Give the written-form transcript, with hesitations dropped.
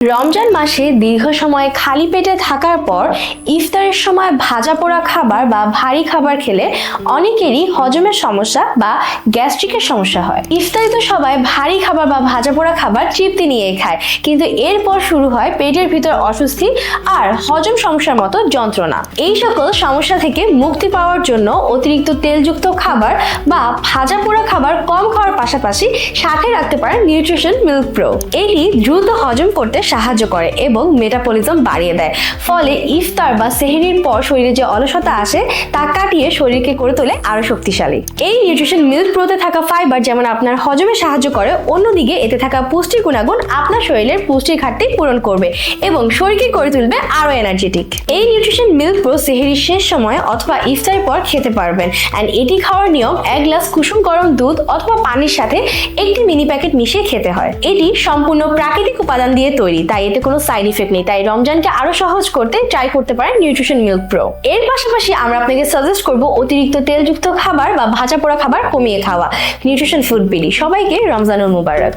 রমজান মাসে দীর্ঘ সময় খালি পেটে থাকার পর ইফতারের সময় ভাজা পোড়া খাবার বা ভারী খাবার খেলে অনেকেরই হজমের সমস্যা বা গ্যাস্ট্রিকের সমস্যা হয়। ইফতারিতে সবাই ভারী খাবার বা ভাজা পোড়া খাবার তৃপ্তি নিয়ে খায়, কিন্তু এরপর শুরু হয় পেটের ভিতর অস্বস্তি আর হজম সমস্যার মতো যন্ত্রণা। এই সকল সমস্যা থেকে মুক্তি পাওয়ার জন্য অতিরিক্ত তেলযুক্ত খাবার বা ভাজা পোড়া খাবার কম খাওয়ার পাশাপাশি সাথে রাখতে পারেন নিউট্রিশন মিল্ক প্রো। এটি দ্রুত হজম করতে সাহায্য করে এবং মেটাবলিজম বাড়িয়ে দেয়, ফলে ইফতার বা সেহরির পর শরীরে যে অলসতা আসে তা কাটিয়ে শরীরকে করে তোলে আরো শক্তিশালী। এই নিউট্রিশন মিল্ক প্রোতে থাকা ফাইবার যেমন আপনার হজমে সাহায্য করে, অন্যদিকে এতে থাকা পুষ্টি গুণাগুণ আপনার শরীরের পুষ্টির ঘাটতি পূরণ করবে এবং শরীরকে করে তুলবে আরো এনার্জেটিক। এই নিউট্রিশন মিল্ক প্রো সেহরির শেষ সময় অথবা ইফতারের পর খেতে পারবেন। এন্ড এটি খাওয়ার নিয়ম 1 গ্লাস কুসুম গরম দুধ অথবা পানির সাথে একটি মিনি প্যাকেট মিশিয়ে খেতে হয়। এটি সম্পূর্ণ প্রাকৃতিক উপাদান দিয়ে তৈরি, তাই এতে কোনো সাইড ইফেক্ট নেই। তাই রমজানকে আরো সহজ করতে ট্রাই করতে পারেন নিউট্রিশন মিল্ক প্রো। এর পাশাপাশি আমরা আপনাকে সাজেস্ট করব অতিরিক্ত তেলযুক্ত খাবার বা ভাজা পোড়া খাবার কমিয়ে খাওয়া। Nutrition food BD. সবাইকে রমজানুল মুবারক।